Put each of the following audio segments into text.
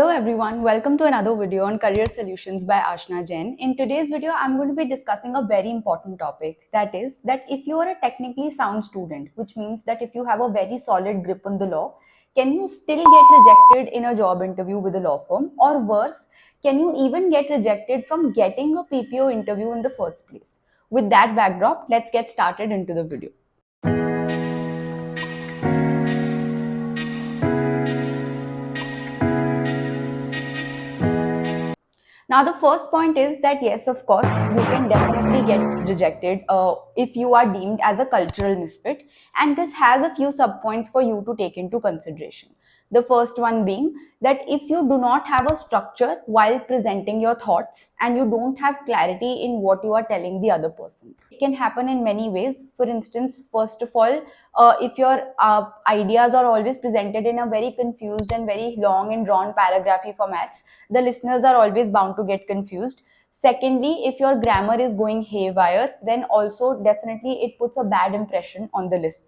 Hello everyone, welcome to another video on career solutions by Ashna Jain. In today's video, I'm going to be discussing a very important topic, that is that if you are a technically sound student, which means that if you have a very solid grip on the law, can you still get rejected in a job interview with a law firm, or worse, can you even get rejected from getting a PPO interview in the first place? With that backdrop, let's get started into the video. Now, the first point is that yes, of course, you can definitely get rejected if you are deemed as a cultural misfit, and this has a few subpoints for you to take into consideration. The first one being that if you do not have a structure while presenting your thoughts and you don't have clarity in what you are telling the other person, it can happen in many ways. For instance, first of all, if your ideas are always presented in a very confused and very long and drawn paragraphy formats, the listeners are always bound to get confused. Secondly, if your grammar is going haywire, then also definitely it puts a bad impression on the listener.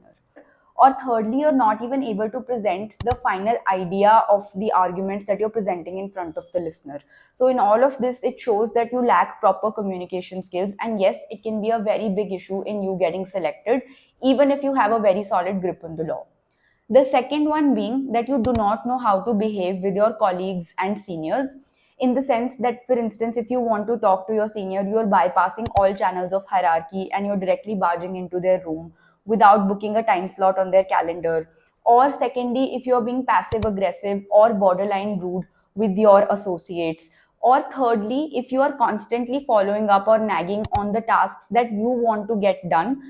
Or thirdly, you're not even able to present the final idea of the argument that you're presenting in front of the listener. So in all of this, it shows that you lack proper communication skills, and yes, it can be a very big issue in you getting selected, even if you have a very solid grip on the law. The second one being that you do not know how to behave with your colleagues and seniors, in the sense that, for instance, if you want to talk to your senior, you're bypassing all channels of hierarchy and you're directly barging into their room without booking a time slot on their calendar. Or, secondly, if you're being passive aggressive or borderline rude with your associates. Or, thirdly, if you are constantly following up or nagging on the tasks that you want to get done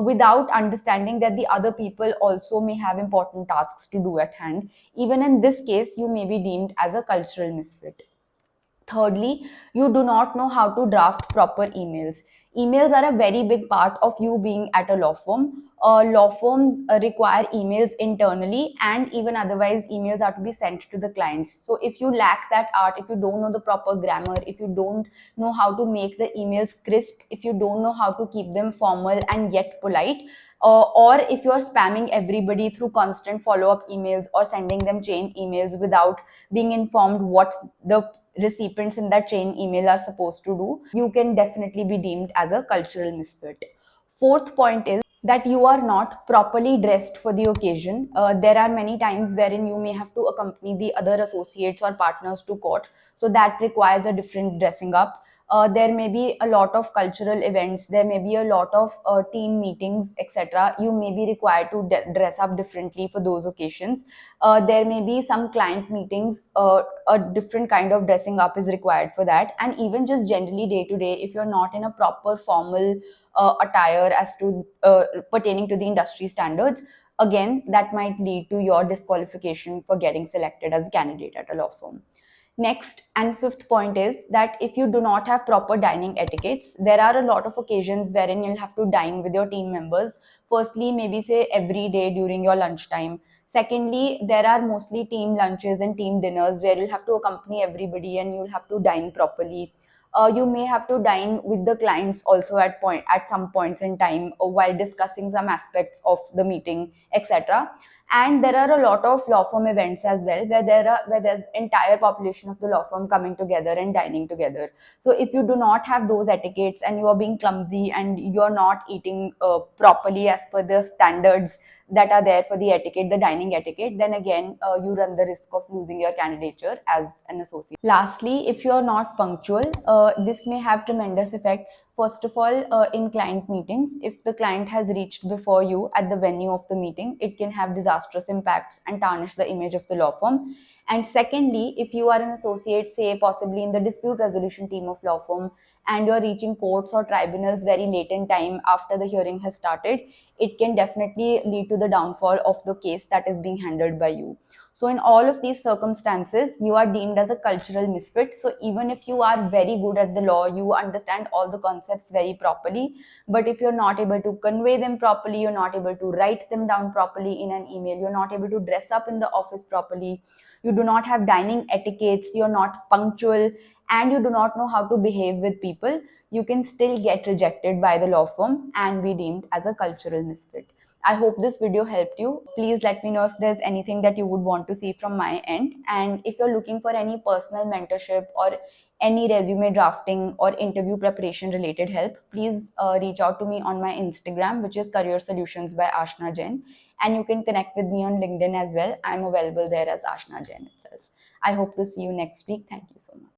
without understanding that the other people also may have important tasks to do at hand. Even in this case, you may be deemed as a cultural misfit. Thirdly, you do not know how to draft proper emails. Emails are a very big part of you being at a law firm. Law firms require emails internally, and even otherwise, emails are to be sent to the clients. So, if you lack that art, if you don't know the proper grammar, if you don't know how to make the emails crisp, if you don't know how to keep them formal and yet polite, or if you are spamming everybody through constant follow up emails or sending them chain emails without being informed what the recipients in that chain email are supposed to do, you can definitely be deemed as a cultural misfit. Fourth point is that you are not properly dressed for the occasion. There are many times wherein you may have to accompany the other associates or partners to court, so that requires a different dressing up. There may be a lot of cultural events, there may be a lot of team meetings, etc. You may be required to dress up differently for those occasions. There may be some client meetings, a different kind of dressing up is required for that. And even just generally day to day, if you're not in a proper formal attire as to pertaining to the industry standards, again, that might lead to your disqualification for getting selected as a candidate at a law firm. Next and fifth point is that if you do not have proper dining etiquettes, there are a lot of occasions wherein you'll have to dine with your team members. Firstly, maybe say every day during your lunchtime. Secondly, there are mostly team lunches and team dinners where you'll have to accompany everybody and you'll have to dine properly. You may have to dine with the clients also at some points in time while discussing some aspects of the meeting, etc. And there are a lot of law firm events as well where there's entire population of the law firm coming together and dining together. So if you do not have those etiquettes and you are being clumsy and you're not eating properly as per the standards that are there for the etiquette, the dining etiquette, then again you run the risk of losing your candidature as an associate. Lastly, if you're not punctual, this may have tremendous effects. First of all, in client meetings, if the client has reached before you at the venue of the meeting, it can have disastrous impacts and tarnish the image of the law firm. And secondly, if you are an associate, say possibly in the dispute resolution team of law firm, and you're reaching courts or tribunals very late in time after the hearing has started, it can definitely lead to the downfall of the case that is being handled by you. So in all of these circumstances, you are deemed as a cultural misfit. So even if you are very good at the law, you understand all the concepts very properly, but if you're not able to convey them properly, you're not able to write them down properly in an email, you're not able to dress up in the office properly, you do not have dining etiquettes, you're not punctual, and you do not know how to behave with people, you can still get rejected by the law firm and be deemed as a cultural misfit. I hope this video helped you. Please let me know if there's anything that you would want to see from my end. And if you're looking for any personal mentorship or any resume drafting or interview preparation related help, please reach out to me on my Instagram, which is Career Solutions by Ashna Jain. And you can connect with me on LinkedIn as well. I'm available there as Ashna Jain itself. I hope to see you next week. Thank you so much.